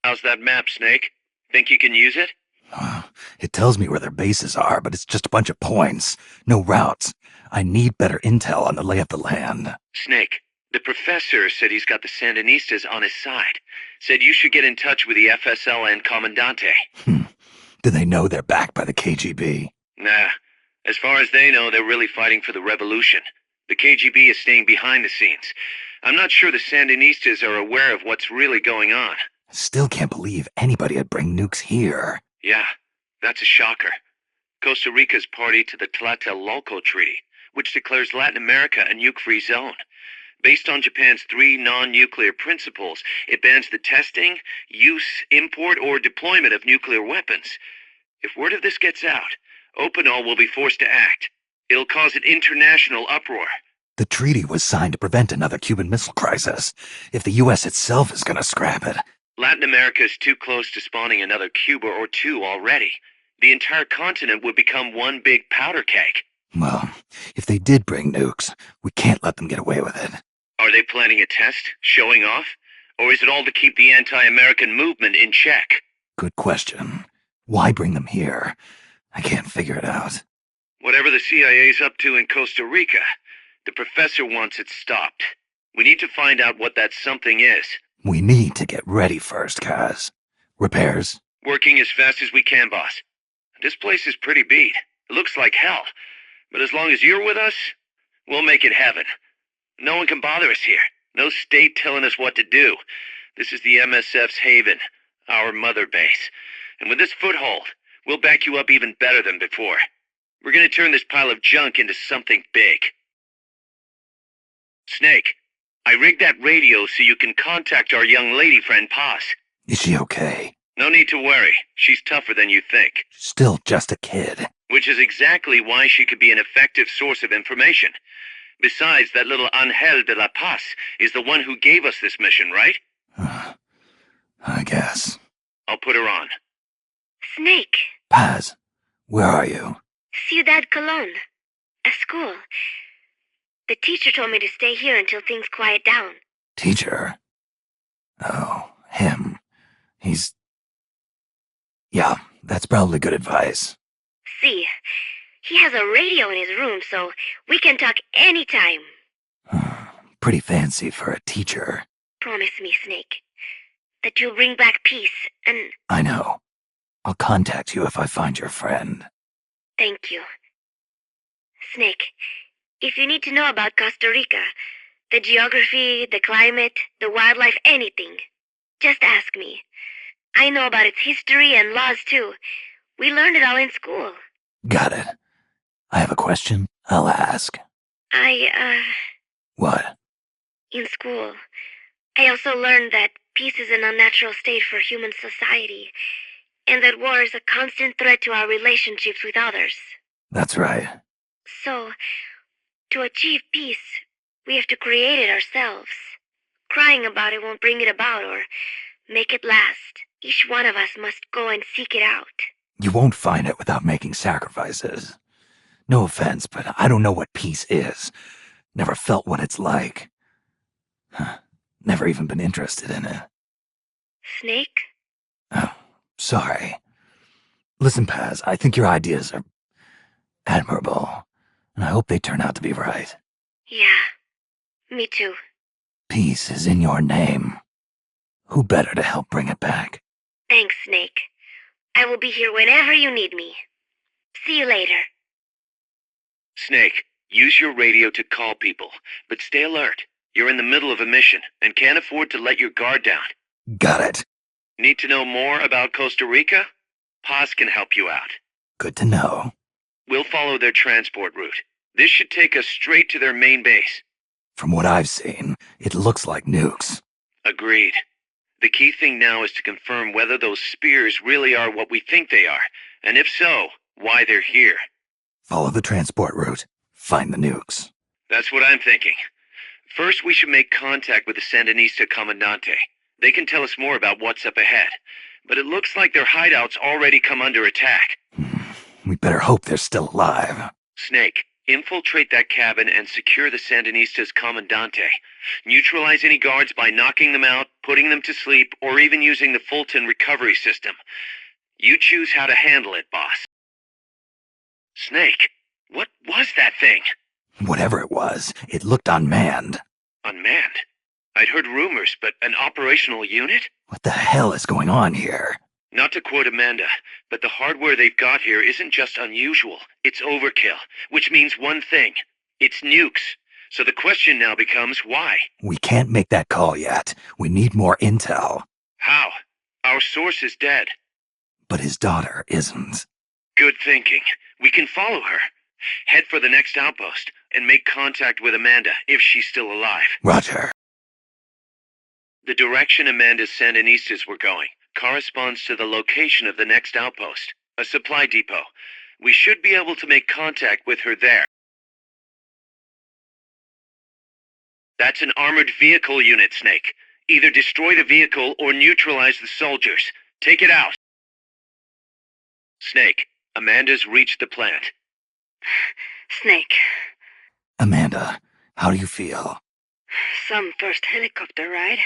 How's that map, Snake? Think you can use it? It tells me where their bases are, but it's just a bunch of points. No routes. I need better intel on the lay of the land. Snake, the professor said he's got the Sandanistas on his side. Said you should get in touch with the FSL and Commandante. Do they know they're backed by the KGB? Nah. As far as they know, they're really fighting for the revolution. The KGB is staying behind the scenes. I'm not sure the Sandanistas are aware of what's really going on. Still can't believe anybody would bring nukes here. Yeah, that's a shocker. Costa Rica's party to the Tlatelolco Treaty, which declares Latin America a nuke-free zone. Based on Japan's 3 non-nuclear principles, it bans the testing, use, import, or deployment of nuclear weapons. If word of this gets out, Opinol will be forced to act. It'll cause an international uproar. The treaty was signed to prevent another Cuban Missile Crisis. If the U.S. itself is gonna scrap it... Latin America is too close to spawning another Cuba or two already. The entire continent would become one big powder keg. Well, if they did bring nukes, we can't let them get away with it. Are they planning a test? Showing off? Or is it all to keep the anti-American movement in check? Good question. Why bring them here? I can't figure it out. Whatever the CIA's up to in Costa Rica, the professor wants it stopped. We need to find out what that something is. We need to get ready first, Kaz. Repairs? Working as fast as we can, boss. This place is pretty beat. It looks like hell. But as long as you're with us, we'll make it heaven. No one can bother us here. No state telling us what to do. This is the MSF's haven, our mother base. And with this foothold, we'll back you up even better than before. We're gonna turn this pile of junk into something big. Snake, I rigged that radio so you can contact our young lady friend Paz. Is she okay? No need to worry. She's tougher than you think. Still just a kid. Which is exactly why she could be an effective source of information. Besides, that little Angel de la Paz is the one who gave us this mission, right? I guess. I'll put her on. Snake. Paz, where are you? Ciudad Colon. A school. The teacher told me to stay here until things quiet down. Teacher? Oh, him. He's... Yeah, that's probably good advice. See, he has a radio in his room, so we can talk anytime. Pretty fancy for a teacher. Promise me, Snake, that you'll bring back peace, and... I know. I'll contact you if I find your friend. Thank you. Snake, if you need to know about Costa Rica, the geography, the climate, the wildlife, anything, just ask me. I know about its history and laws, too. We learned it all in school. Got it. I have a question. I'll ask. What? In school, I also learned that peace is an unnatural state for human society, and that war is a constant threat to our relationships with others. That's right. So, to achieve peace, we have to create it ourselves. Crying about it won't bring it about or make it last. Each one of us must go and seek it out. You won't find it without making sacrifices. No offense, but I don't know what peace is. Never felt what it's like. Never even been interested in it. Snake? Oh, sorry. Listen, Paz, I think your ideas are admirable, and I hope they turn out to be right. Yeah, me too. Peace is in your name. Who better to help bring it back? Thanks, Snake. I will be here whenever you need me. See you later. Snake, use your radio to call people, but stay alert. You're in the middle of a mission and can't afford to let your guard down. Got it. Need to know more about Costa Rica? Paz can help you out. Good to know. We'll follow their transport route. This should take us straight to their main base. From what I've seen, it looks like nukes. Agreed. The key thing now is to confirm whether those spears really are what we think they are, and if so, why they're here. Follow the transport route. Find the nukes. That's what I'm thinking. First, we should make contact with the Sandanista Commandante. They can tell us more about what's up ahead. But it looks like their hideout's already come under attack. We better hope they're still alive. Snake, Infiltrate that cabin and secure the Sandanista's Commandante. Neutralize any guards by knocking them out, putting them to sleep, or even using the Fulton Recovery system. You choose how to handle it, boss. Snake, what was that thing? Whatever it was, it looked unmanned. Unmanned? I'd heard rumors, but an operational unit? What the hell is going on here? Not to quote Amanda, but the hardware they've got here isn't just unusual, it's overkill, which means one thing. It's nukes. So the question now becomes why? We can't make that call yet. We need more intel. How? Our source is dead. But his daughter isn't. Good thinking. We can follow her. Head for the next outpost, and make contact with Amanda if she's still alive. Roger. The direction Amanda's Sandanistas were going corresponds to the location of the next outpost, a supply depot. We should be able to make contact with her there. That's an armored vehicle unit, Snake. Either destroy the vehicle or neutralize the soldiers. Take it out. Snake, Amanda's reached the plant. Snake. Amanda, how do you feel? Some first helicopter ride.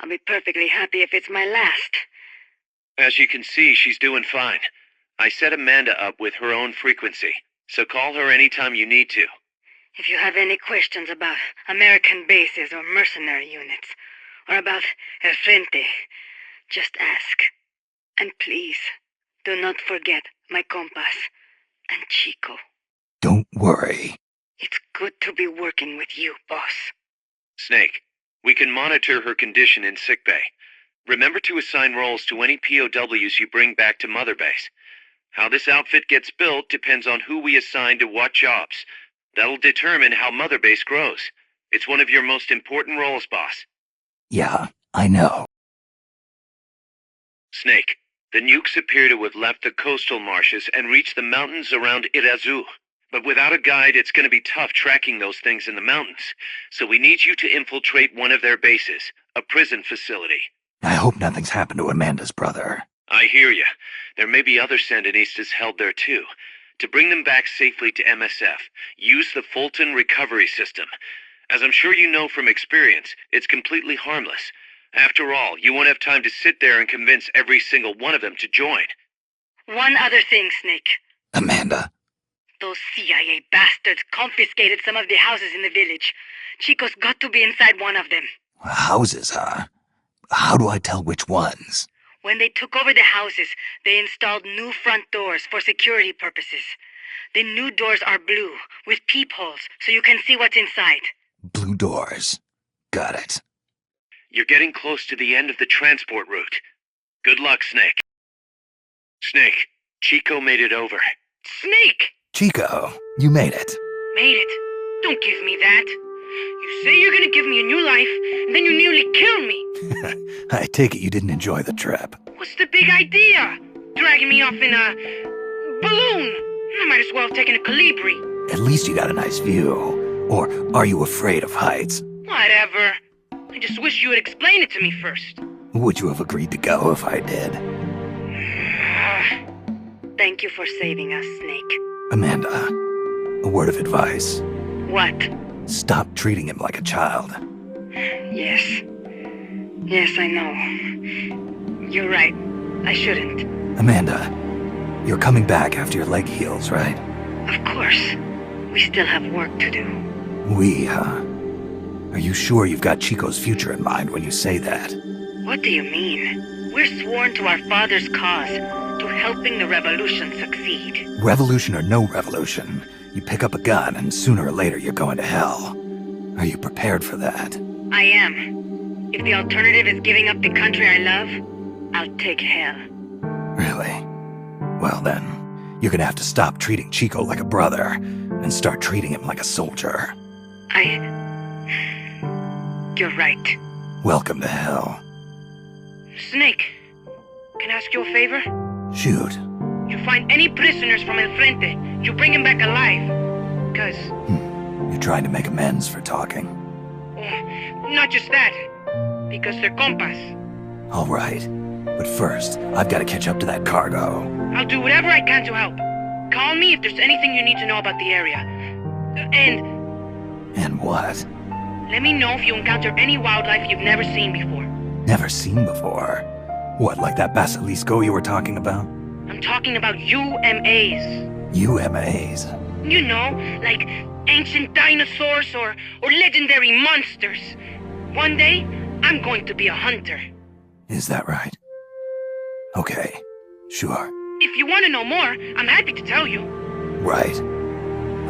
I'll be perfectly happy if it's my last. As you can see, she's doing fine. I set Amanda up with her own frequency, so call her anytime you need to. If you have any questions about American bases or mercenary units, or about El Frente, just ask. And please, do not forget my compas and Chico. Don't worry. It's good to be working with you, boss. Snake, we can monitor her condition in sickbay. Remember to assign roles to any POWs you bring back to Mother Base. How this outfit gets built depends on who we assign to what jobs. That'll determine how Mother Base grows. It's one of your most important roles, boss. Yeah, I know. Snake, the nukes appear to have left the coastal marshes and reached the mountains around Irazu. But without a guide, it's going to be tough tracking those things in the mountains. So we need you to infiltrate one of their bases, a prison facility. I hope nothing's happened to Amanda's brother. I hear you. There may be other Sandanistas held there too. To bring them back safely to MSF, use the Fulton Recovery system. As I'm sure you know from experience, it's completely harmless. After all, you won't have time to sit there and convince every single one of them to join. One other thing, Snake. Amanda. Those CIA bastards confiscated some of the houses in the village. Chico's got to be inside one of them. Houses, huh? How do I tell which ones? When they took over the houses, they installed new front doors for security purposes. The new doors are blue, with peepholes, so you can see what's inside. Blue doors. Got it. You're getting close to the end of the transport route. Good luck, Snake. Snake, Chico made it over. Snake! Chico, you made it. Made it? Don't give me that. You say you're gonna give me a new life, and then you nearly kill me. I take it you didn't enjoy the trip. What's the big idea? Dragging me off in a balloon? I might as well have taken a Calibri. At least you got a nice view. Or are you afraid of heights? Whatever. I just wish you would explain it to me first. Would you have agreed to go if I did? Thank you for saving us, Snake. Amanda, a word of advice. What? Stop treating him like a child. Yes. Yes, I know. You're right. I shouldn't. Amanda, you're coming back after your leg heals, right? Of course. We still have work to do. We, huh? Are you sure you've got Chico's future in mind when you say that? What do you mean? We're sworn to our father's cause, to helping the revolution succeed. Revolution or no revolution, you pick up a gun and sooner or later you're going to hell. Are you prepared for that? I am. If the alternative is giving up the country I love, I'll take hell. Really? Well then, you're gonna have to stop treating Chico like a brother and start treating him like a soldier. You're right. Welcome to hell. Snake, can I ask you a favor? Shoot. You find any prisoners from El Frente, you bring them back alive. Cause... You're trying to make amends for talking. Not just that. Because they're compas. All right. But first, I've got to catch up to that cargo. I'll do whatever I can to help. Call me if there's anything you need to know about the area. And what? Let me know if you encounter any wildlife you've never seen before. Never seen before? What, like that basilisco you were talking about? I'm talking about UMAs. UMAs? You know, like ancient dinosaurs or legendary monsters. One day, I'm going to be a hunter. Is that right? Okay, sure. If you want to know more, I'm happy to tell you. Right.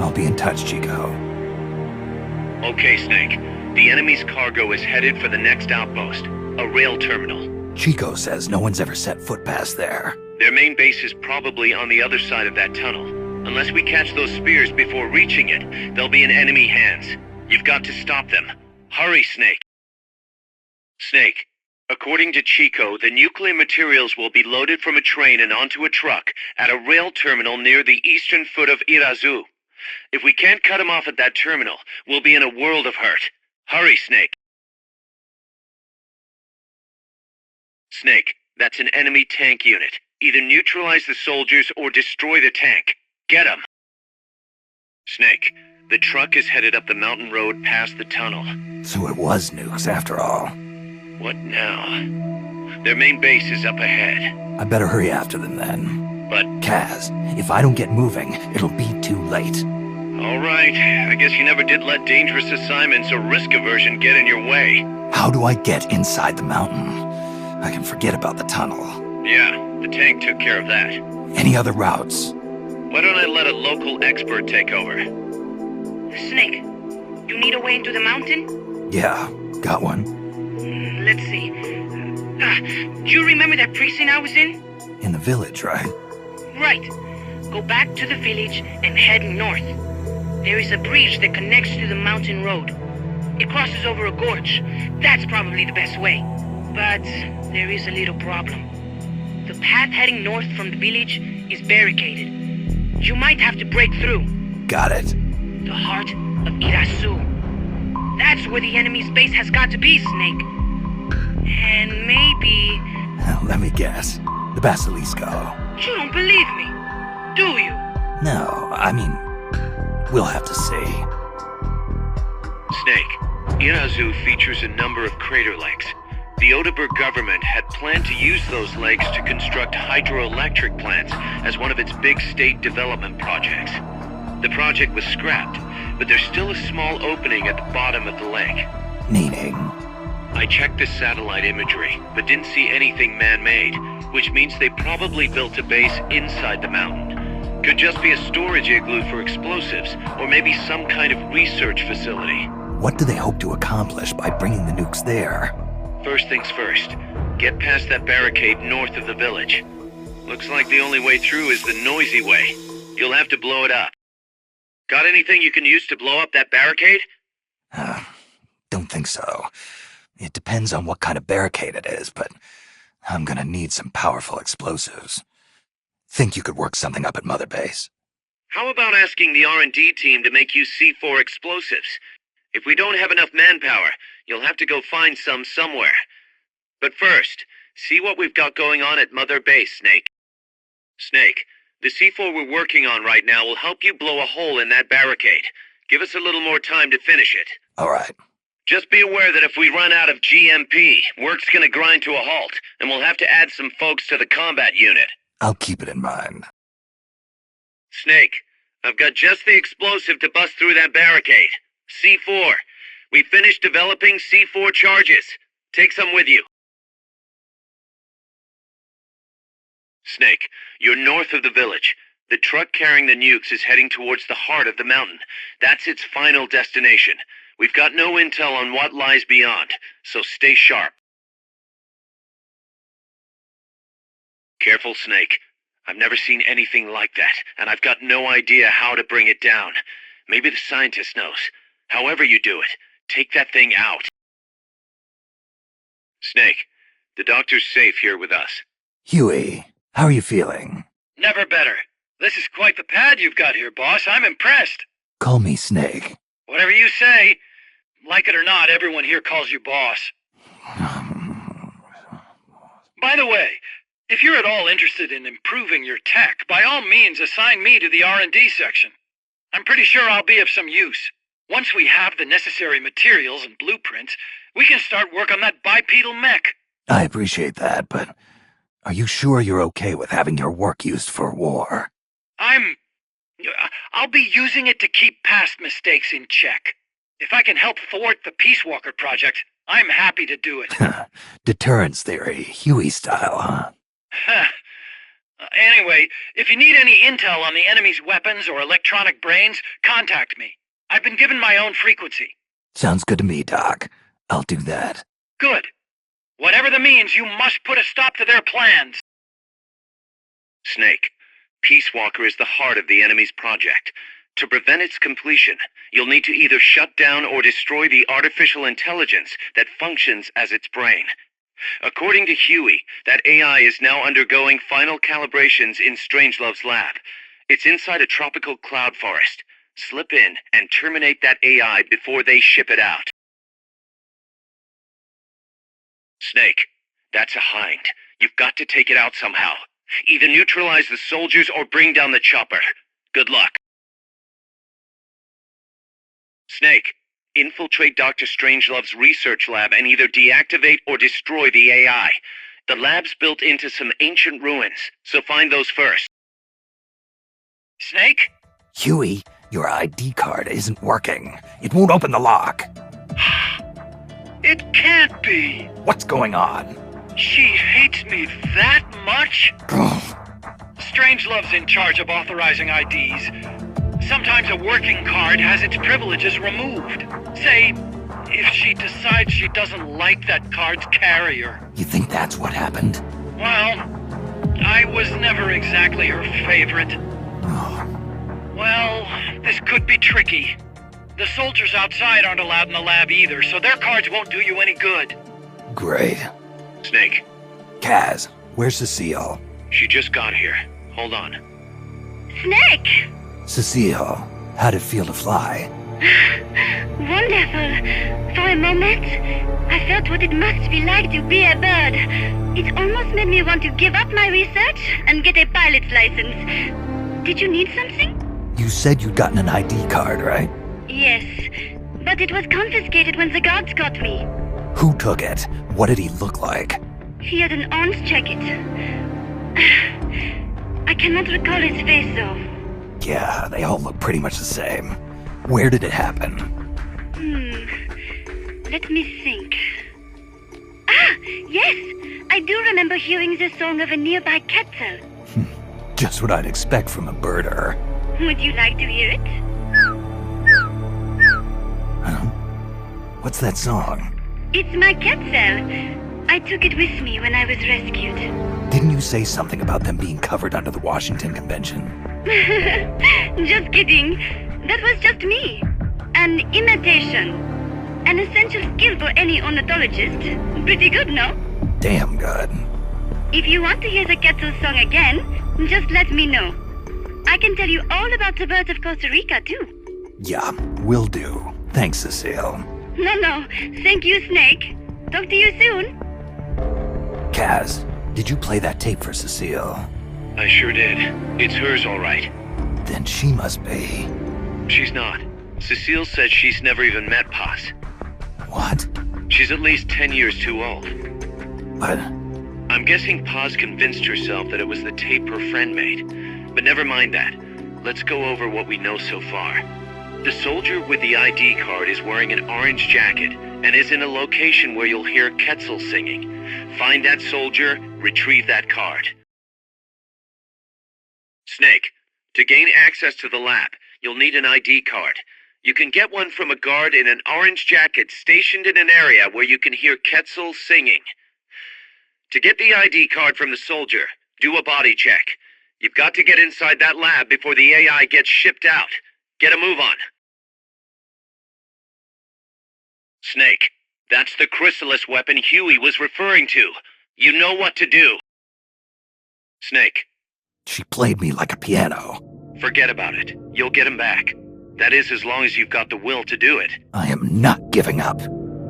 I'll be in touch, Chico. Okay, Snake. The enemy's cargo is headed for the next outpost, a rail terminal. Chico says no one's ever set foot past there. Their main base is probably on the other side of that tunnel. Unless we catch those spears before reaching it, they'll be in enemy hands. You've got to stop them. Hurry, Snake. Snake, according to Chico, the nuclear materials will be loaded from a train and onto a truck at a rail terminal near the eastern foot of Irazu. If we can't cut him off at that terminal, we'll be in a world of hurt. Hurry, Snake. Snake, that's an enemy tank unit. Either neutralize the soldiers or destroy the tank. Get 'em! Snake, the truck is headed up the mountain road past the tunnel. So it was nukes after all. What now? Their main base is up ahead. I better hurry after them then. But... Kaz, if I don't get moving, it'll be too late. All right, I guess you never did let dangerous assignments or risk aversion get in your way. How do I get inside the mountain? I can forget about the tunnel. Yeah, the tank took care of that. Any other routes? Why don't I let a local expert take over? Snake, you need a way into the mountain? Yeah, got one. Let's see. Do you remember that precinct I was in? In the village, right? Right. Go back to the village and head north. There is a bridge that connects to the mountain road. It crosses over a gorge. That's probably the best way. But there is a little problem. The path heading north from the village is barricaded. You might have to break through. Got it. The heart of Irazu. That's where the enemy's base has got to be, Snake. And maybe... Let me guess. The basilisco. You don't believe me, do you? No, I mean, we'll have to see. Snake, Irazu features a number of crater lakes. The Odeberg government had planned to use those lakes to construct hydroelectric plants as one of its big state development projects. The project was scrapped, but there's still a small opening at the bottom of the lake. Meaning? I checked the satellite imagery, but didn't see anything man-made, which means they probably built a base inside the mountain. Could just be a storage igloo for explosives, or maybe some kind of research facility. What do they hope to accomplish by bringing the nukes there? First things first, get past that barricade north of the village. Looks like the only way through is the noisy way. You'll have to blow it up. Got anything you can use to blow up that barricade? Don't think so. It depends on what kind of barricade it is, but I'm gonna need some powerful explosives. Think you could work something up at Mother Base? How about asking the R&D team to make you C4 explosives? If we don't have enough manpower, you'll have to go find some somewhere. But first, see what we've got going on at Mother Base, Snake. Snake, the C4 we're working on right now will help you blow a hole in that barricade. Give us a little more time to finish it. All right. Just be aware that if we run out of GMP, work's gonna grind to a halt, and we'll have to add some folks to the combat unit. I'll keep it in mind. Snake, I've got just the explosive to bust through that barricade. C4. We finished developing C4 charges. Take some with you. Snake, you're north of the village. The truck carrying the nukes is heading towards the heart of the mountain. That's its final destination. We've got no intel on what lies beyond, so stay sharp. Careful, Snake. I've never seen anything like that, and I've got no idea how to bring it down. Maybe the scientist knows. However you do it, take that thing out. Snake, the doctor's safe here with us. Huey, how are you feeling? Never better. This is quite the pad you've got here, boss. I'm impressed. Call me Snake. Whatever you say. Like it or not, everyone here calls you boss. By the way, if you're at all interested in improving your tech, by all means assign me to the R&D section. I'm pretty sure I'll be of some use. Once we have the necessary materials and blueprints, we can start work on that bipedal mech. I appreciate that, but are you sure you're okay with having your work used for war? I'll be using it to keep past mistakes in check. If I can help thwart the Peace Walker project, I'm happy to do it. Deterrence theory, Huey style, huh? Anyway, if you need any intel on the enemy's weapons or electronic brains, contact me. I've been given my own frequency. Sounds good to me, Doc. I'll do that. Good. Whatever the means, you must put a stop to their plans. Snake, Peace Walker is the heart of the enemy's project. To prevent its completion, you'll need to either shut down or destroy the artificial intelligence that functions as its brain. According to Huey, that AI is now undergoing final calibrations in Strangelove's lab. It's inside a tropical cloud forest. Slip in and terminate that AI before they ship it out. Snake, that's a hind. You've got to take it out somehow. Either neutralize the soldiers or bring down the chopper. Good luck. Snake, infiltrate Dr. Strangelove's research lab and either deactivate or destroy the AI. The lab's built into some ancient ruins, so find those first. Snake? Huey, your ID card isn't working. It won't open the lock. It can't be. What's going on? She hates me that much? Strangelove's in charge of authorizing IDs. Sometimes a working card has its privileges removed. Say, if she decides she doesn't like that card's carrier. You think that's what happened? Well, I was never exactly her favorite. Well, this could be tricky. The soldiers outside aren't allowed in the lab either, so their cards won't do you any good. Great. Snake. Kaz, where's Cecile? She just got here. Hold on. Snake! Cecile, how'd it feel to fly? Wonderful. For a moment, I felt what it must be like to be a bird. It almost made me want to give up my research and get a pilot's license. Did you need something? You said you'd gotten an ID card, right? Yes, but it was confiscated when the guards got me. Who took it? What did he look like? He had an orange jacket. I cannot recall his face, though. Yeah, they all look pretty much the same. Where did it happen? Let me think. Ah, yes! I do remember hearing the song of a nearby Quetzal. Just what I'd expect from a birder. Would you like to hear it? Huh? What's that song? It's my Quetzal. I took it with me when I was rescued. Didn't you say something about them being covered under the Washington Convention? Just kidding. That was just me. An imitation. An essential skill for any ornithologist. Pretty good, no? Damn good. If you want to hear the Quetzal song again, just let me know. I can tell you all about the birds of Costa Rica, too. Yeah, will do. Thanks, Cecile. No. Thank you, Snake. Talk to you soon. Kaz, did you play that tape for Cecile? I sure did. It's hers, all right. Then she must be... She's not. Cecile says she's never even met Paz. What? She's at least 10 years too old. But... I'm guessing Paz convinced herself that it was the tape her friend made. But never mind that. Let's go over what we know so far. The soldier with the ID card is wearing an orange jacket and is in a location where you'll hear Quetzal singing. Find that soldier, retrieve that card. Snake, to gain access to the lab, you'll need an ID card. You can get one from a guard in an orange jacket stationed in an area where you can hear Quetzal singing. To get the ID card from the soldier, do a body check. You've got to get inside that lab before the AI gets shipped out. Get a move on. Snake, that's the Chrysalis weapon Huey was referring to. You know what to do. Snake. She played me like a piano. Forget about it. You'll get him back. That is, as long as you've got the will to do it. I am not giving up.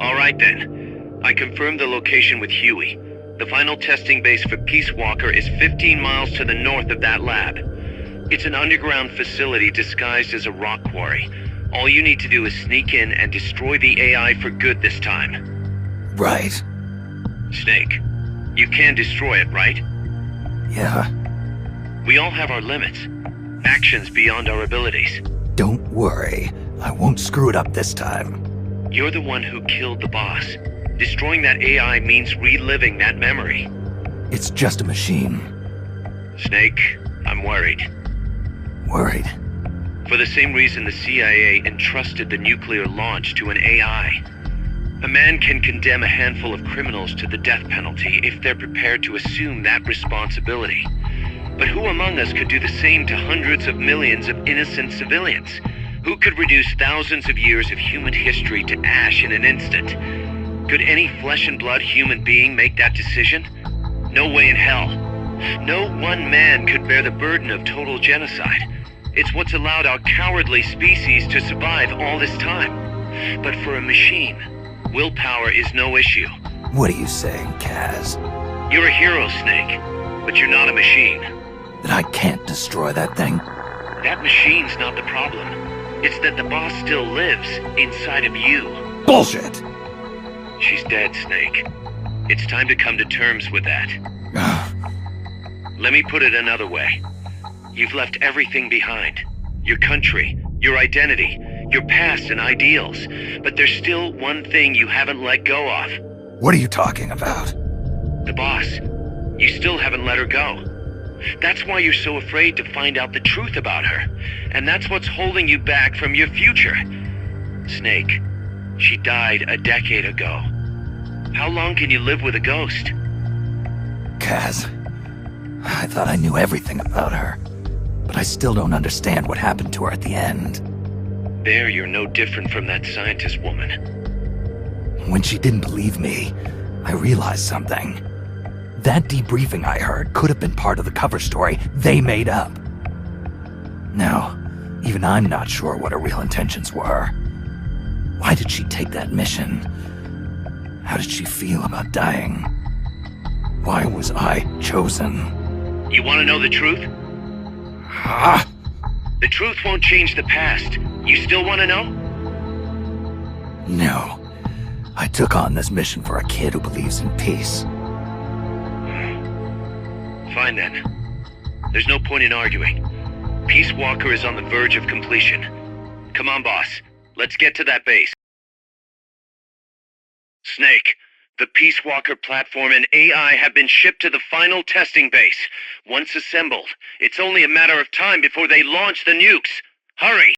All right, then. I confirmed the location with Huey. The final testing base for Peace Walker is 15 miles to the north of that lab. It's an underground facility disguised as a rock quarry. All you need to do is sneak in and destroy the AI for good this time. Right. Snake, you can destroy it, right? Yeah. We all have our limits. Actions beyond our abilities. Don't worry. I won't screw it up this time. You're the one who killed the boss. Destroying that AI means reliving that memory. It's just a machine. Snake, I'm worried. Worried? For the same reason the CIA entrusted the nuclear launch to an AI. A man can condemn a handful of criminals to the death penalty if they're prepared to assume that responsibility. But who among us could do the same to hundreds of millions of innocent civilians? Who could reduce thousands of years of human history to ash in an instant? Could any flesh and blood human being make that decision? No way in hell. No one man could bear the burden of total genocide. It's what's allowed our cowardly species to survive all this time. But for a machine, willpower is no issue. What are you saying, Kaz? You're a hero, Snake, but you're not a machine. That I can't destroy that thing? That machine's not the problem. It's that the boss still lives inside of you. Bullshit! She's dead, Snake. It's time to come to terms with that. Let me put it another way. You've left everything behind. Your country, your identity, your past and ideals. But there's still one thing you haven't let go of. What are you talking about? The boss. You still haven't let her go. That's why you're so afraid to find out the truth about her. And that's what's holding you back from your future. Snake, she died a decade ago. How long can you live with a ghost? Kaz, I thought I knew everything about her, but I still don't understand what happened to her at the end. There, you're no different from that scientist woman. When she didn't believe me, I realized something. That debriefing I heard could have been part of the cover story they made up. Now, even I'm not sure what her real intentions were. Why did she take that mission? How did she feel about dying? Why was I chosen? You want to know the truth? Ah! The truth won't change the past. You still want to know? No. I took on this mission for a kid who believes in peace. Fine then. There's no point in arguing. Peace Walker is on the verge of completion. Come on, boss. Let's get to that base. Snake, the Peace Walker platform and AI have been shipped to the final testing base. Once assembled, it's only a matter of time before they launch the nukes. Hurry!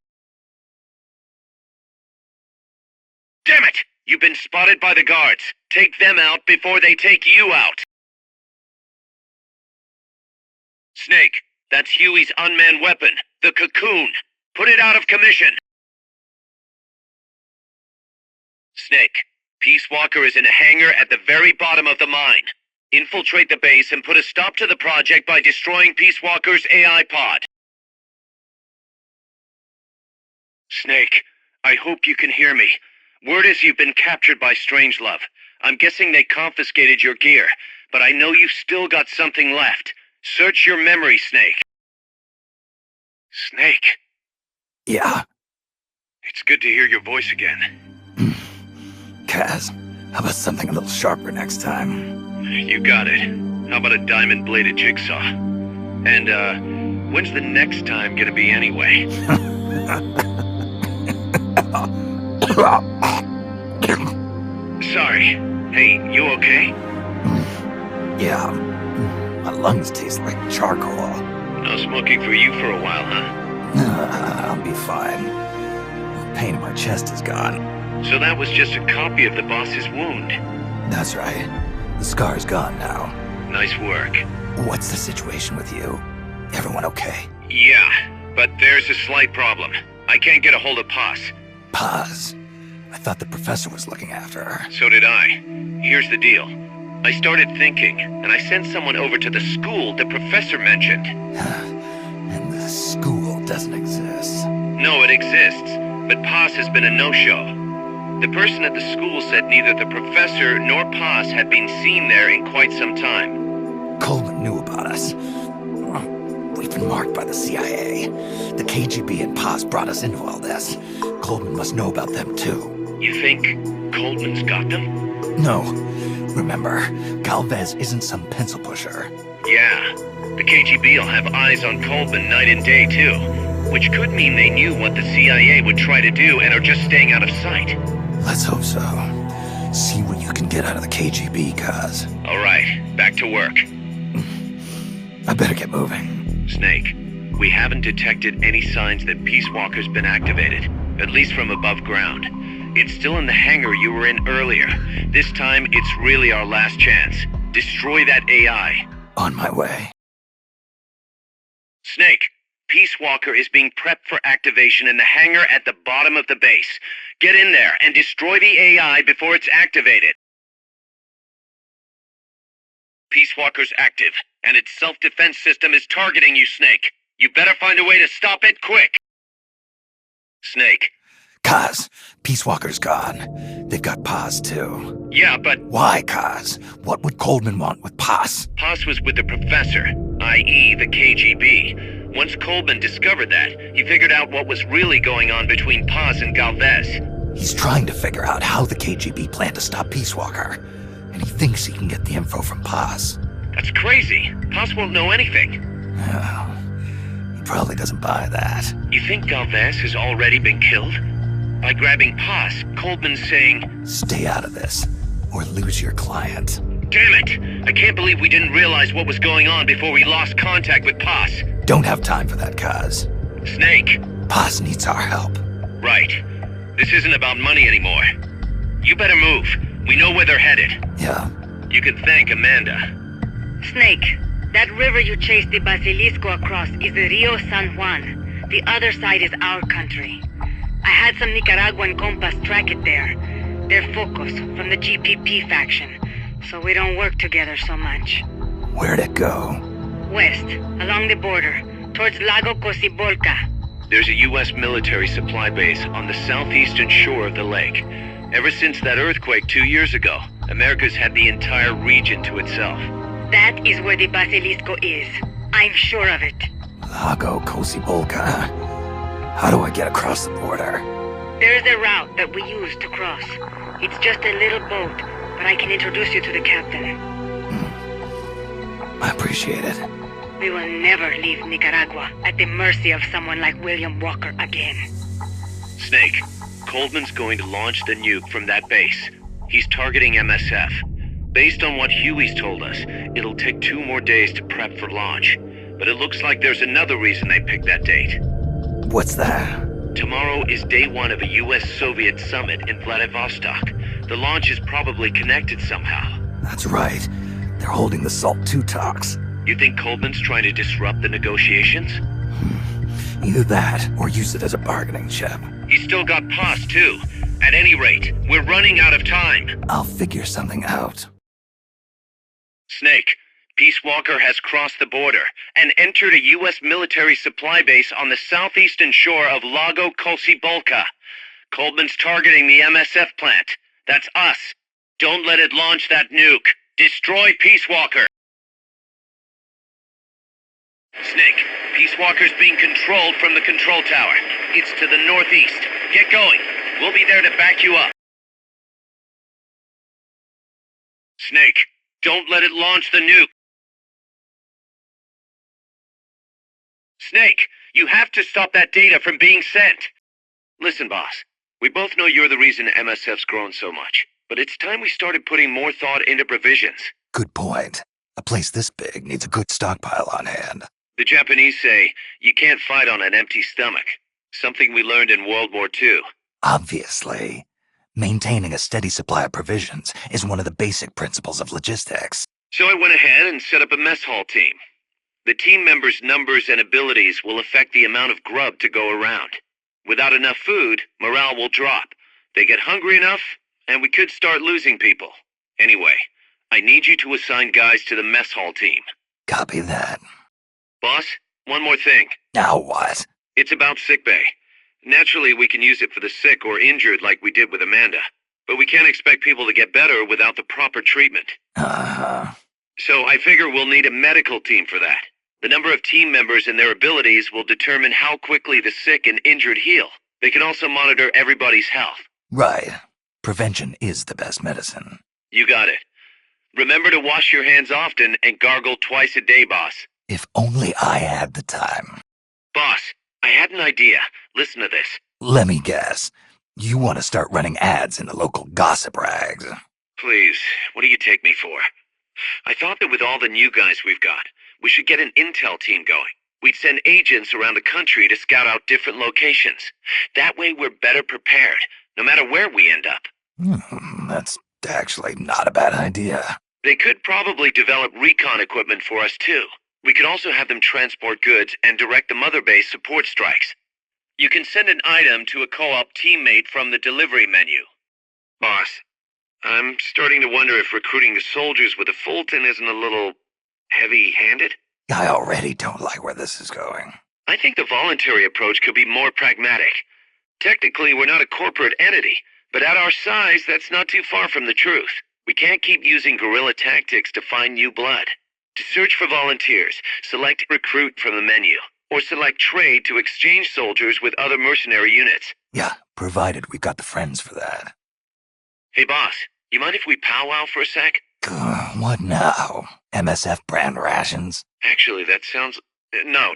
Damn it! You've been spotted by the guards. Take them out before they take you out. Snake, that's Huey's unmanned weapon, the Cocoon. Put it out of commission. Snake, Peace Walker is in a hangar at the very bottom of the mine. Infiltrate the base and put a stop to the project by destroying Peace Walker's AI pod. Snake, I hope you can hear me. Word is you've been captured by Strangelove. I'm guessing they confiscated your gear, but I know you've still got something left. Search your memory, Snake. Snake? Yeah? It's good to hear your voice again. Kaz, how about something a little sharper next time? You got it. How about a diamond-bladed jigsaw? And, when's the next time gonna be anyway? Sorry. Hey, you okay? Yeah. My lungs taste like charcoal. No smoking for you for a while, huh? I'll be fine. The pain in my chest is gone. So that was just a copy of the boss's wound. That's right. The scar's gone now. Nice work. What's the situation with you? Everyone okay? Yeah, but there's a slight problem. I can't get a hold of Paz. Paz? I thought the professor was looking after her. So did I. Here's the deal. I started thinking, and I sent someone over to the school the professor mentioned. And the school doesn't exist. No, it exists, but Paz has been a no-show. The person at the school said neither the professor nor Paz had been seen there in quite some time. Coleman knew about us. We've been marked by the CIA. The KGB and Paz brought us into all this. Coleman must know about them, too. You think Coleman's got them? No. Remember, Galvez isn't some pencil pusher. Yeah. The KGB will have eyes on Coleman night and day, too. Which could mean they knew what the CIA would try to do and are just staying out of sight. Let's hope so. See what you can get out of the KGB, Kaz. All right, back to work. I better get moving. Snake, we haven't detected any signs that Peace Walker's been activated, at least from above ground. It's still in the hangar you were in earlier. This time, it's really our last chance. Destroy that AI. On my way. Snake, Peace Walker is being prepped for activation in the hangar at the bottom of the base. Get in there and destroy the AI before it's activated. Peace Walker's active, and its self-defense system is targeting you, Snake. You better find a way to stop it quick. Snake. Kaz, Peace Walker's gone. They've got Paz, too. Yeah, but... Why, Kaz? What would Coleman want with Paz? Paz was with the professor, i.e. the KGB. Once Coleman discovered that, he figured out what was really going on between Paz and Galvez. He's trying to figure out how the KGB planned to stop Peace Walker. And he thinks he can get the info from Paz. That's crazy. Paz won't know anything. Oh, he probably doesn't buy that. You think Galvez has already been killed? By grabbing Paz, Coleman's saying, stay out of this, or lose your client. Damn it! I can't believe we didn't realize what was going on before we lost contact with Paz. Don't have time for that, Kaz. Snake. Paz needs our help. Right. This isn't about money anymore. You better move. We know where they're headed. Yeah. You can thank Amanda. Snake, that river you chased the Basilisco across is the Rio San Juan. The other side is our country. I had some Nicaraguan compas track it there. They're focus from the GPP faction, so we don't work together so much. Where'd it go? West, along the border, towards Lago Cocibolca. There's a U.S. military supply base on the southeastern shore of the lake. Ever since that earthquake 2 years ago, America's had the entire region to itself. That is where the Basilisco is. I'm sure of it. Lago Cocibolca. How do I get across the border? There's a route that we use to cross. It's just a little boat, but I can introduce you to the captain. I appreciate it. We will never leave Nicaragua at the mercy of someone like William Walker again. Snake, Coleman's going to launch the nuke from that base. He's targeting MSF. Based on what Huey's told us, it'll take 2 more days to prep for launch. But it looks like there's another reason they picked that date. What's that? Tomorrow is day 1 of a U.S.-Soviet summit in Vladivostok. The launch is probably connected somehow. That's right. They're holding the SALT II talks. You think Coleman's trying to disrupt the negotiations? Either that, or use it as a bargaining chip. He's still got Paz, too. At any rate, we're running out of time. I'll figure something out. Snake, Peace Walker has crossed the border and entered a U.S. military supply base on the southeastern shore of Lago Cocibolca. Coleman's targeting the MSF plant. That's us. Don't let it launch that nuke. Destroy Peace Walker. Snake, Peace Walker's being controlled from the control tower. It's to the northeast. Get going. We'll be there to back you up. Snake, don't let it launch the nuke. Snake, you have to stop that data from being sent. Listen, boss. We both know you're the reason MSF's grown so much. But it's time we started putting more thought into provisions. Good point. A place this big needs a good stockpile on hand. The Japanese say, you can't fight on an empty stomach. Something we learned in World War II. Obviously. Maintaining a steady supply of provisions is one of the basic principles of logistics. So I went ahead and set up a mess hall team. The team members' numbers and abilities will affect the amount of grub to go around. Without enough food, morale will drop. They get hungry enough, and we could start losing people. Anyway, I need you to assign guys to the mess hall team. Copy that. Boss, one more thing. Now what? It's about sickbay. Naturally, we can use it for the sick or injured like we did with Amanda. But we can't expect people to get better without the proper treatment. Uh-huh. So I figure we'll need a medical team for that. The number of team members and their abilities will determine how quickly the sick and injured heal. They can also monitor everybody's health. Right. Prevention is the best medicine. You got it. Remember to wash your hands often and gargle twice a day, boss. If only I had the time. Boss, I had an idea. Listen to this. Let me guess. You want to start running ads in the local gossip rags. Please, what do you take me for? I thought that with all the new guys we've got, we should get an intel team going. We'd send agents around the country to scout out different locations. That way we're better prepared, no matter where we end up. That's actually not a bad idea. They could probably develop recon equipment for us too. We could also have them transport goods and direct the mother base support strikes. You can send an item to a co-op teammate from the delivery menu. Boss, I'm starting to wonder if recruiting the soldiers with the Fulton isn't a little heavy-handed. I already don't like where this is going. I think the voluntary approach could be more pragmatic. Technically, we're not a corporate entity, but at our size, that's not too far from the truth. We can't keep using guerrilla tactics to find new blood. To search for volunteers, select recruit from the menu, or select trade to exchange soldiers with other mercenary units. Yeah, provided we've got the friends for that. Hey boss, you mind if we powwow for a sec? What now? MSF brand rations? Actually, that sounds... No.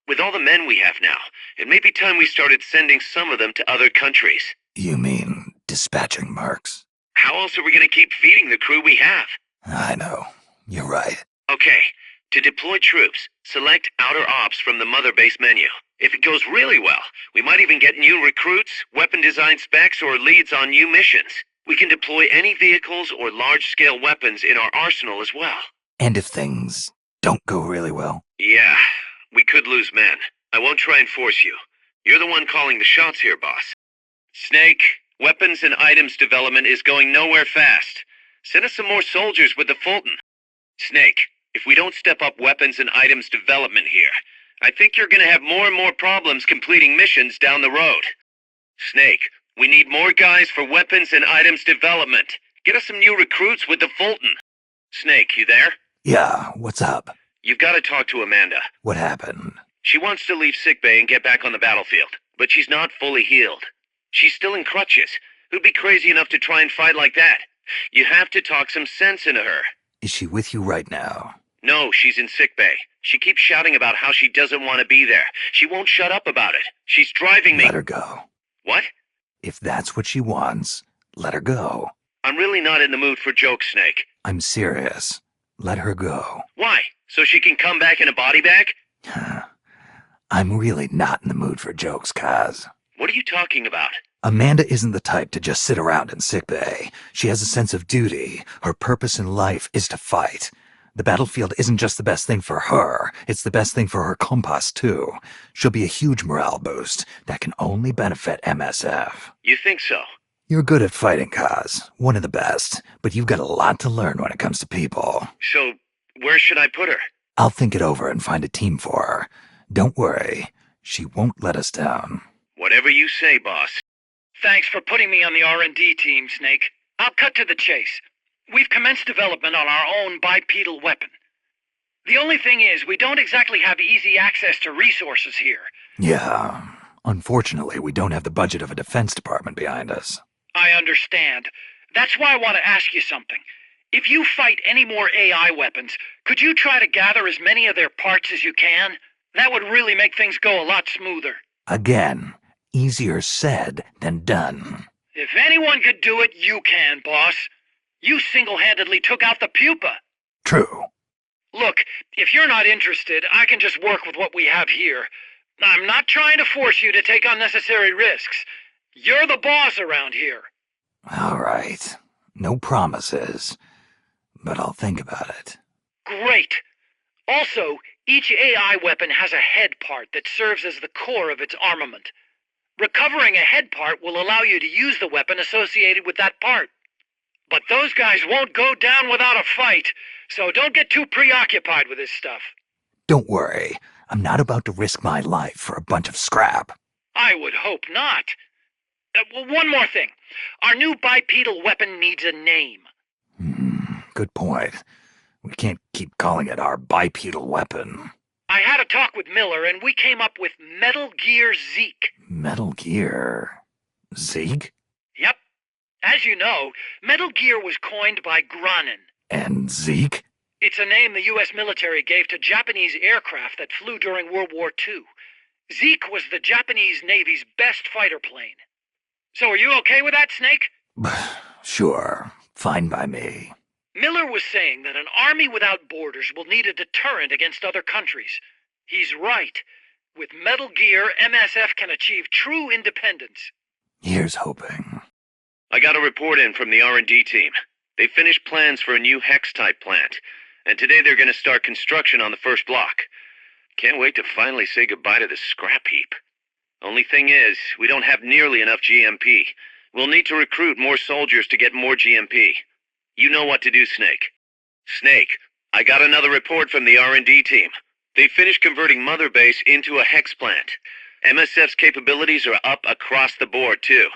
With all the men we have now, it may be time we started sending some of them to other countries. You mean dispatching mercs? How else are we going to keep feeding the crew we have? I know. You're right. Okay, to deploy troops, select outer ops from the mother base menu. If it goes really well, we might even get new recruits, weapon design specs, or leads on new missions. We can deploy any vehicles or large-scale weapons in our arsenal as well. And if things don't go really well? Yeah, we could lose men. I won't try and force you. You're the one calling the shots here, boss. Snake, weapons and items development is going nowhere fast. Send us some more soldiers with the Fulton. Snake, if we don't step up weapons and items development here, I think you're going to have more and more problems completing missions down the road. Snake, we need more guys for weapons and items development. Get us some new recruits with the Fulton. Snake, you there? Yeah, what's up? You've got to talk to Amanda. What happened? She wants to leave sickbay and get back on the battlefield, but she's not fully healed. She's still in crutches. Who'd be crazy enough to try and fight like that? You have to talk some sense into her. Is she with you right now? No, she's in sickbay. She keeps shouting about how she doesn't want to be there. She won't shut up about it. She's driving me... Let her go. What? If that's what she wants, let her go. I'm really not in the mood for jokes, Snake. I'm serious. Let her go. Why? So she can come back in a body bag? I'm really not in the mood for jokes, Kaz. What are you talking about? Amanda isn't the type to just sit around in sickbay. She has a sense of duty. Her purpose in life is to fight. The battlefield isn't just the best thing for her, it's the best thing for her compass, too. She'll be a huge morale boost that can only benefit MSF. You think so? You're good at fighting, Kaz. One of the best. But you've got a lot to learn when it comes to people. So, where should I put her? I'll think it over and find a team for her. Don't worry. She won't let us down. Whatever you say, boss. Thanks for putting me on the R&D team, Snake. I'll cut to the chase. We've commenced development on our own bipedal weapon. The only thing is, we don't exactly have easy access to resources here. Yeah. Unfortunately, we don't have the budget of a defense department behind us. I understand. That's why I want to ask you something. If you fight any more AI weapons, could you try to gather as many of their parts as you can? That would really make things go a lot smoother. Again, easier said than done. If anyone could do it, you can, boss. You single-handedly took out the Pupa. True. Look, if you're not interested, I can just work with what we have here. I'm not trying to force you to take unnecessary risks. You're the boss around here. All right. No promises. But I'll think about it. Great. Also, each AI weapon has a head part that serves as the core of its armament. Recovering a head part will allow you to use the weapon associated with that part. But those guys won't go down without a fight, so don't get too preoccupied with this stuff. Don't worry. I'm not about to risk my life for a bunch of scrap. I would hope not. One more thing. Our new bipedal weapon needs a name. Good point. We can't keep calling it our bipedal weapon. a talk with Miller, and we came up with Metal Gear ZEKE. Metal Gear... ZEKE? Yep. As you know, Metal Gear was coined by Granin. And ZEKE? It's a name the U.S. military gave to Japanese aircraft that flew during World War II. ZEKE was the Japanese Navy's best fighter plane. So are you okay with that, Snake? Sure. Fine by me. Miller was saying that an army without borders will need a deterrent against other countries. He's right. With Metal Gear, MSF can achieve true independence. Here's hoping. I got a report in from the R&D team. They finished plans for a new Hex-type plant, and today they're going to start construction on the first block. Can't wait to finally say goodbye to this scrap heap. Only thing is, we don't have nearly enough GMP. We'll need to recruit more soldiers to get more GMP. You know what to do, Snake. Snake, I got another report from the R&D team. They finished converting Mother Base into a Hex plant. MSF's capabilities are up across the board, too.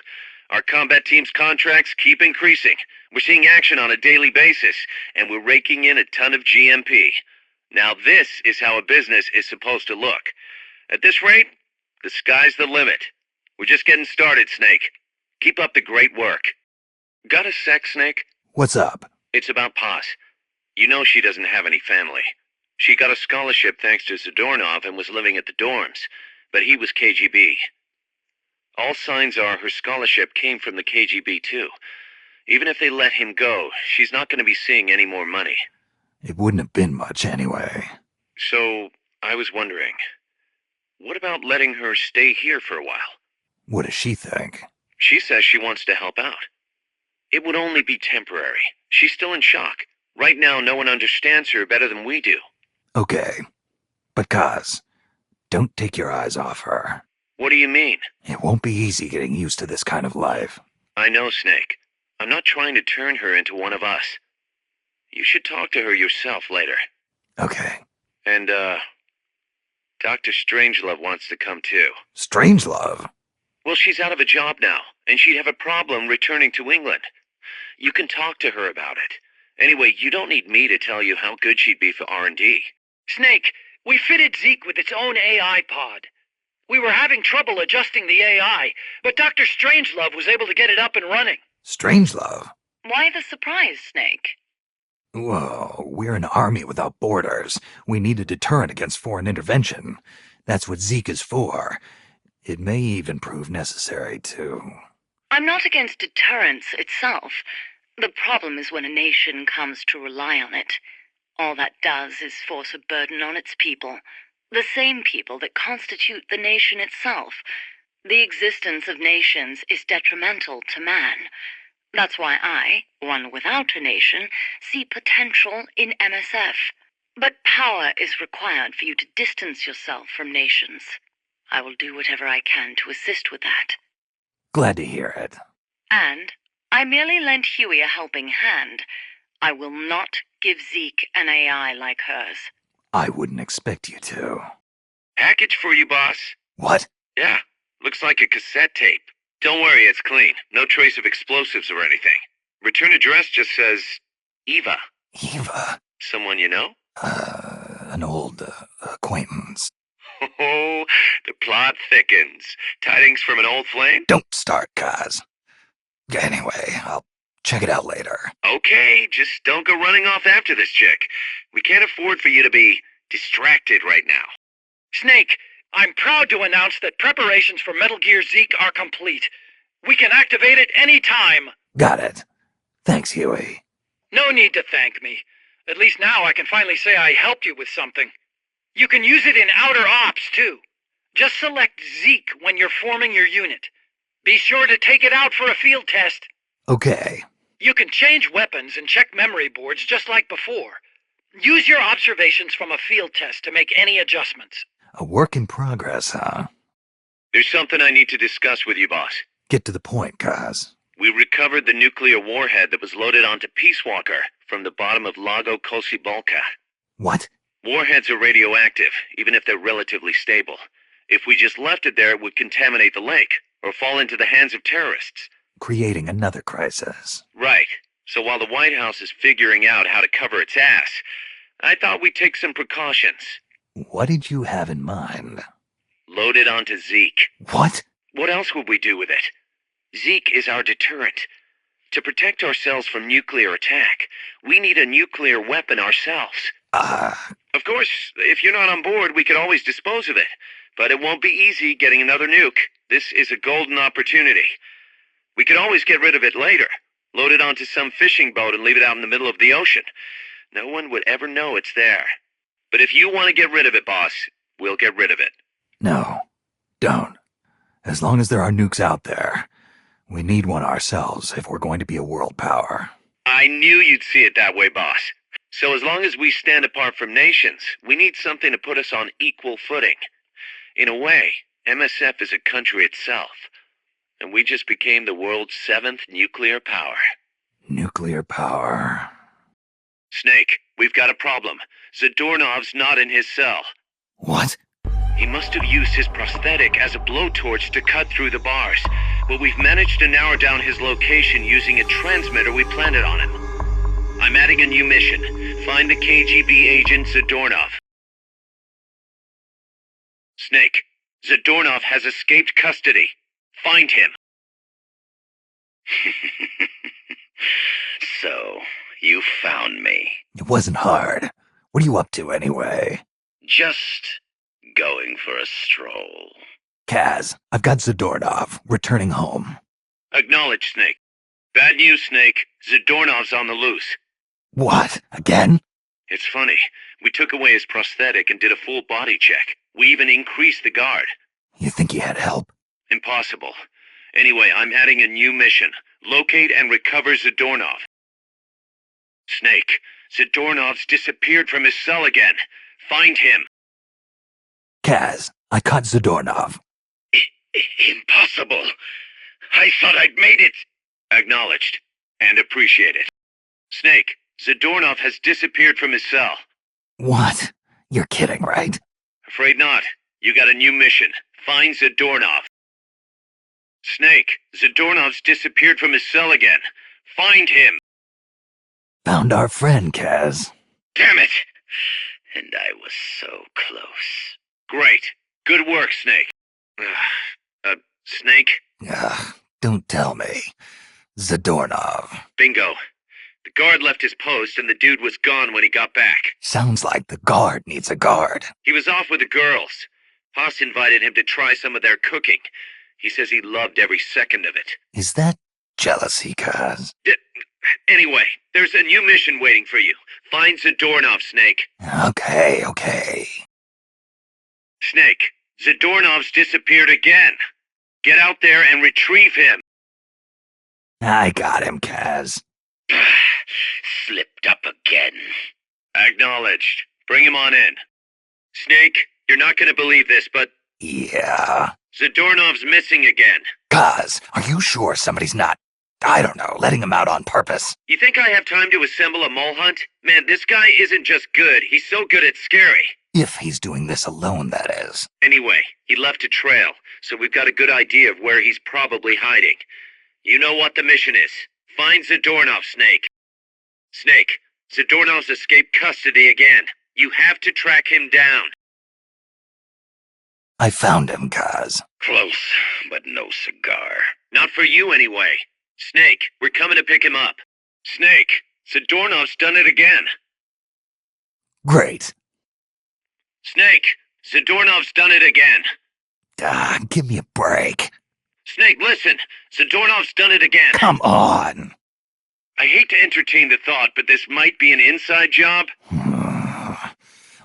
Our combat team's contracts keep increasing. We're seeing action on a daily basis, and we're raking in a ton of GMP. Now this is how a business is supposed to look. At this rate, the sky's the limit. We're just getting started, Snake. Keep up the great work. Got a sec, Snake? What's up? It's about Paz. You know she doesn't have any family. She got a scholarship thanks to Zadornov and was living at the dorms, but he was KGB. All signs are her scholarship came from the KGB too. Even if they let him go, she's not going to be seeing any more money. It wouldn't have been much anyway. So, I was wondering, what about letting her stay here for a while? What does she think? She says she wants to help out. It would only be temporary. She's still in shock. Right now, no one understands her better than we do. Okay. But Kaz, don't take your eyes off her. What do you mean? It won't be easy getting used to this kind of life. I know, Snake. I'm not trying to turn her into one of us. You should talk to her yourself later. Okay. And, Dr. Strangelove wants to come too. Strangelove? Well, she's out of a job now, and she'd have a problem returning to England. You can talk to her about it. Anyway, you don't need me to tell you how good she'd be for R&D. Snake, we fitted ZEKE with its own AI pod. We were having trouble adjusting the AI, but Dr. Strangelove was able to get it up and running. Strangelove? Why the surprise, Snake? Whoa, we're an army without borders. We need a deterrent against foreign intervention. That's what ZEKE is for. It may even prove necessary to... I'm not against deterrence itself. The problem is when a nation comes to rely on it. All that does is force a burden on its people. The same people that constitute the nation itself. The existence of nations is detrimental to man. That's why I, one without a nation, see potential in MSF. But power is required for you to distance yourself from nations. I will do whatever I can to assist with that. Glad to hear it. And I merely lent Huey a helping hand. I will not give ZEKE an AI like hers. I wouldn't expect you to. Package for you, boss. What? Yeah, looks like a cassette tape. Don't worry, it's clean. No trace of explosives or anything. Return address just says Eva. Eva? Someone you know? An old acquaintance. Oh, the plot thickens. Tidings from an old flame? Don't start, Kaz. Anyway, I'll check it out later. Okay, just don't go running off after this chick. We can't afford for you to be distracted right now. Snake, I'm proud to announce that preparations for Metal Gear ZEKE are complete. We can activate it any time. Got it. Thanks, Huey. No need to thank me. At least now I can finally say I helped you with something. You can use it in outer ops, too. Just select ZEKE when you're forming your unit. Be sure to take it out for a field test. Okay. You can change weapons and check memory boards just like before. Use your observations from a field test to make any adjustments. A work in progress, huh? There's something I need to discuss with you, boss. Get to the point, Kaz. We recovered the nuclear warhead that was loaded onto Peace Walker from the bottom of Lago Kosibalka. What? Warheads are radioactive, even if they're relatively stable. If we just left it there, it would contaminate the lake, or fall into the hands of terrorists. Creating another crisis. Right. So while the White House is figuring out how to cover its ass, I thought we'd take some precautions. What did you have in mind? Load it onto ZEKE. What? What else would we do with it? ZEKE is our deterrent. To protect ourselves from nuclear attack, we need a nuclear weapon ourselves. Of course, if you're not on board, we could always dispose of it. But it won't be easy getting another nuke. This is a golden opportunity. We could always get rid of it later. Load it onto some fishing boat and leave it out in the middle of the ocean. No one would ever know it's there. But if you want to get rid of it, boss, we'll get rid of it. No, don't. As long as there are nukes out there, we need one ourselves if we're going to be a world power. I knew you'd see it that way, boss. So as long as we stand apart from nations, we need something to put us on equal footing. In a way, MSF is a country itself. And we just became the world's 7th nuclear power. Nuclear power. Snake, we've got a problem. Zadornov's not in his cell. What? He must have used his prosthetic as a blowtorch to cut through the bars, but we've managed to narrow down his location using a transmitter we planted on him. I'm adding a new mission. Find the KGB agent Zadornov. Snake, Zadornov has escaped custody. Find him. So, you found me. It wasn't hard. What are you up to anyway? Just going for a stroll. Kaz, I've got Zadornov, returning home. Acknowledge, Snake. Bad news, Snake. Zadornov's on the loose. What? Again? It's funny. We took away his prosthetic and did a full body check. We even increased the guard. You think he had help? Impossible. Anyway, I'm adding a new mission. Locate and recover Zadornov. Snake, Zadornov's disappeared from his cell again. Find him. Kaz, I caught Zadornov. Impossible. I thought I'd made it. Acknowledged. And appreciated. Snake, Zadornov has disappeared from his cell. What? You're kidding, right? Afraid not. You got a new mission. Find Zadornov. Snake, Zadornov's disappeared from his cell again. Find him. Found our friend, Kaz. Damn it! And I was so close. Great. Good work, Snake. Snake? Don't tell me. Zadornov. Bingo. The guard left his post and the dude was gone when he got back. Sounds like the guard needs a guard. He was off with the girls. Haas invited him to try some of their cooking. He says he loved every second of it. Is that jealousy, Kaz? Anyway, there's a new mission waiting for you. Find Zadornov, Snake. Okay. Snake, Zadornov's disappeared again. Get out there and retrieve him. I got him, Kaz. Slipped up again. Acknowledged. Bring him on in. Snake, you're not gonna believe this, but... Yeah? Zadornov's missing again. Kaz, are you sure somebody's not, I don't know, letting him out on purpose? You think I have time to assemble a mole hunt? Man, this guy isn't just good, he's so good it's scary. If he's doing this alone, that is. Anyway, he left a trail, so we've got a good idea of where he's probably hiding. You know what the mission is. Find Zadornov, Snake. Snake, Zadornov's escaped custody again. You have to track him down. I found him, Kaz. Close, but no cigar. Not for you, anyway. Snake, we're coming to pick him up. Snake, Zadornov's done it again. Great. Snake, Zadornov's done it again. Give me a break. Snake, listen. Zadornov's done it again. Come on. I hate to entertain the thought, but this might be an inside job.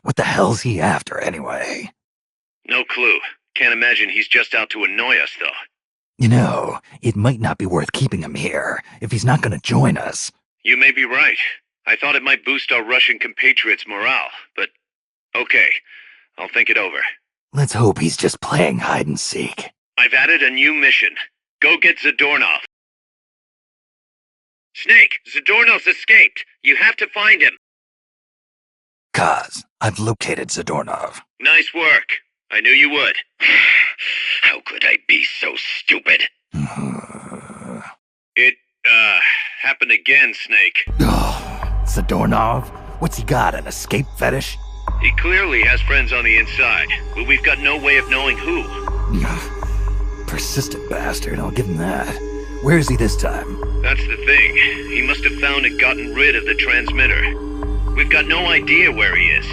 What the hell's he after, anyway? No clue. Can't imagine he's just out to annoy us, though. You know, it might not be worth keeping him here if he's not going to join us. You may be right. I thought it might boost our Russian compatriots' morale, but okay. I'll think it over. Let's hope he's just playing hide and seek. I've added a new mission. Go get Zadornov. Snake, Zadornov's escaped. You have to find him. Kaz, I've located Zadornov. Nice work. I knew you would. How could I be so stupid? It, happened again, Snake. Zadornov? What's he got, an escape fetish? He clearly has friends on the inside, but we've got no way of knowing who. Persistent bastard, I'll give him that. Where is he this time? That's the thing. He must have found and gotten rid of the transmitter. We've got no idea where he is.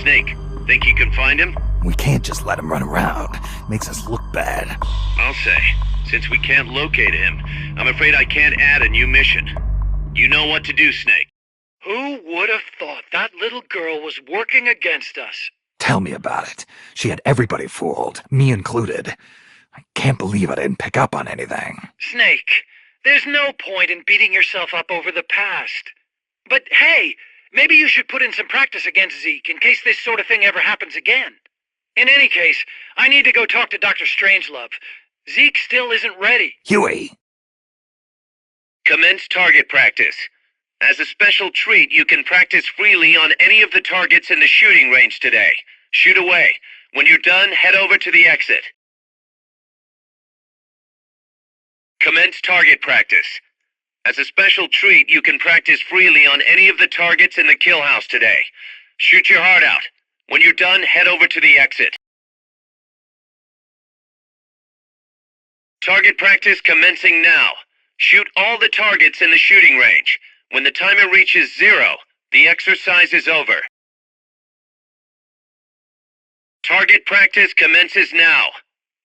Snake, think you can find him? We can't just let him run around. Makes us look bad. I'll say, since we can't locate him, I'm afraid I can't add a new mission. You know what to do, Snake. Who would have thought that little girl was working against us? Tell me about it. She had everybody fooled, me included. I can't believe I didn't pick up on anything. Snake, there's no point in beating yourself up over the past. But hey, maybe you should put in some practice against ZEKE in case this sort of thing ever happens again. In any case, I need to go talk to Dr. Strangelove. ZEKE still isn't ready. Huey! Commence target practice. As a special treat, you can practice freely on any of the targets in the shooting range today. Shoot away. When you're done, head over to the exit. Commence target practice. As a special treat, you can practice freely on any of the targets in the kill house today. Shoot your heart out. When you're done, head over to the exit. Target practice commencing now. Shoot all the targets in the shooting range. When the timer reaches 0, the exercise is over. Target practice commences now.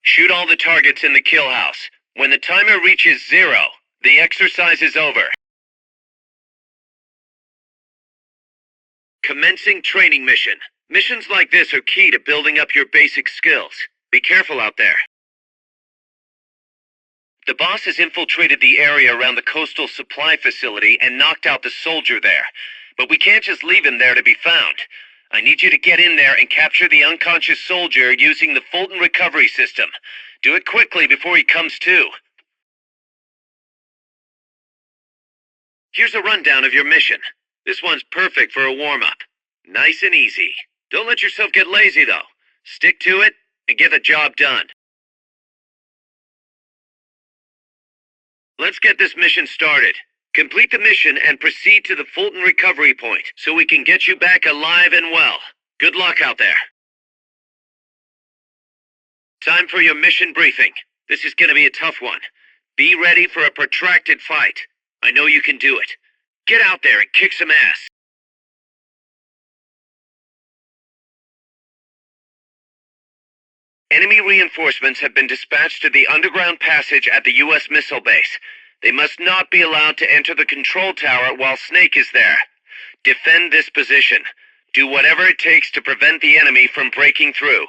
Shoot all the targets in the kill house. When the timer reaches 0, the exercise is over. Commencing training mission. Missions like this are key to building up your basic skills. Be careful out there. The boss has infiltrated the area around the coastal supply facility and knocked out the soldier there. But we can't just leave him there to be found. I need you to get in there and capture the unconscious soldier using the Fulton Recovery system. Do it quickly before he comes to. Here's a rundown of your mission. This one's perfect for a warm-up. Nice and easy. Don't let yourself get lazy, though. Stick to it and get the job done. Let's get this mission started. Complete the mission and proceed to the Fulton Recovery point so we can get you back alive and well. Good luck out there. Time for your mission briefing. This is going to be a tough one. Be ready for a protracted fight. I know you can do it. Get out there and kick some ass. Enemy reinforcements have been dispatched to the underground passage at the U.S. missile base. They must not be allowed to enter the control tower while Snake is there. Defend this position. Do whatever it takes to prevent the enemy from breaking through.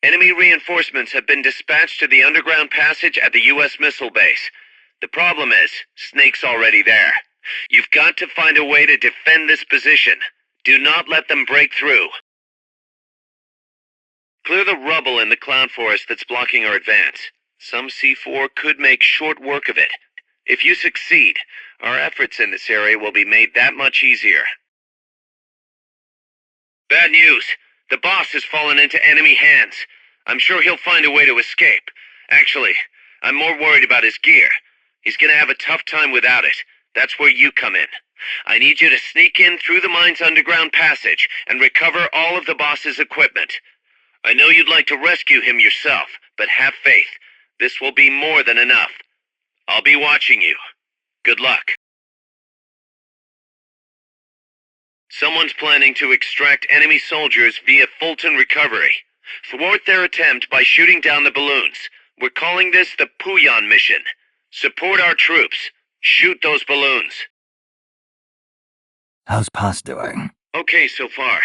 Enemy reinforcements have been dispatched to the underground passage at the U.S. missile base. The problem is, Snake's already there. You've got to find a way to defend this position. Do not let them break through. Clear the rubble in the cloud forest that's blocking our advance. Some C4 could make short work of it. If you succeed, our efforts in this area will be made that much easier. Bad news. The boss has fallen into enemy hands. I'm sure he'll find a way to escape. Actually, I'm more worried about his gear. He's gonna have a tough time without it. That's where you come in. I need you to sneak in through the mine's underground passage and recover all of the boss's equipment. I know you'd like to rescue him yourself, but have faith. This will be more than enough. I'll be watching you. Good luck. Someone's planning to extract enemy soldiers via Fulton Recovery. Thwart their attempt by shooting down the balloons. We're calling this the Pooyan Mission. Support our troops. Shoot those balloons. How's Paz doing? Okay so far.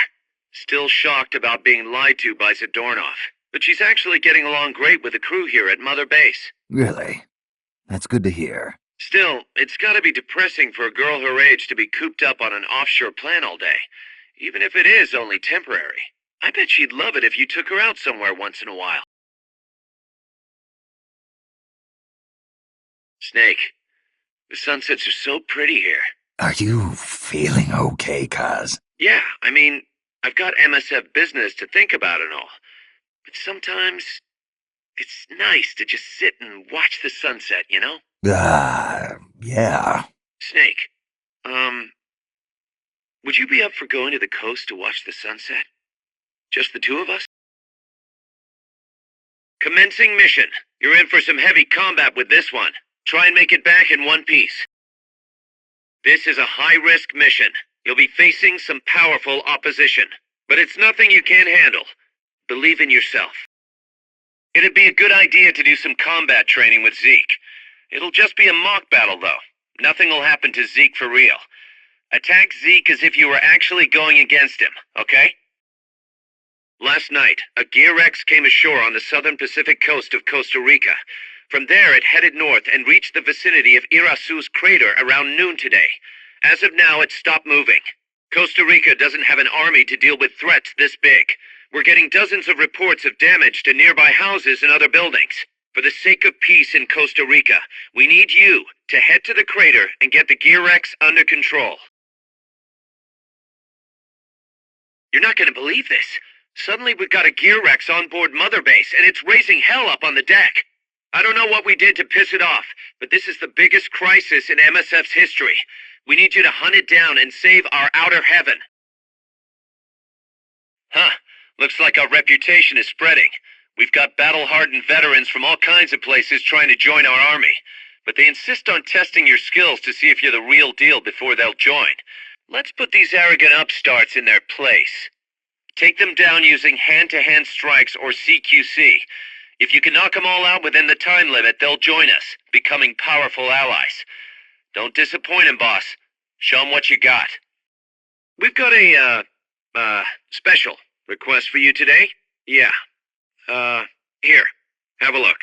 Still shocked about being lied to by Zadornov. But she's actually getting along great with the crew here at Mother Base. Really? That's good to hear. Still, it's gotta be depressing for a girl her age to be cooped up on an offshore plant all day. Even if it is only temporary. I bet she'd love it if you took her out somewhere once in a while. Snake, the sunsets are so pretty here. Are you feeling okay, Kaz? Yeah, I mean, I've got MSF business to think about and all. But sometimes, it's nice to just sit and watch the sunset, you know? Yeah. Snake, would you be up for going to the coast to watch the sunset? Just the two of us? Commencing mission. You're in for some heavy combat with this one. Try and make it back in one piece. This is a high-risk mission. You'll be facing some powerful opposition. But it's nothing you can't handle. Believe in yourself. It'd be a good idea to do some combat training with ZEKE. It'll just be a mock battle, though. Nothing will happen to ZEKE for real. Attack ZEKE as if you were actually going against him, okay? Last night, a Gear X came ashore on the southern Pacific coast of Costa Rica. From there, it headed north and reached the vicinity of Irasu's crater around noon today. As of now, it's stopped moving. Costa Rica doesn't have an army to deal with threats this big. We're getting dozens of reports of damage to nearby houses and other buildings. For the sake of peace in Costa Rica, we need you to head to the crater and get the Gear X under control. You're not going to believe this. Suddenly we've got a Gear X on board Mother Base, and it's raising hell up on the deck. I don't know what we did to piss it off, but this is the biggest crisis in MSF's history. We need you to hunt it down and save our outer heaven. Huh. Looks like our reputation is spreading. We've got battle-hardened veterans from all kinds of places trying to join our army. But they insist on testing your skills to see if you're the real deal before they'll join. Let's put these arrogant upstarts in their place. Take them down using hand-to-hand strikes or CQC. If you can knock them all out within the time limit, they'll join us, becoming powerful allies. Don't disappoint them, boss. Show them what you got. We've got a, special request for you today. Yeah. Here, have a look.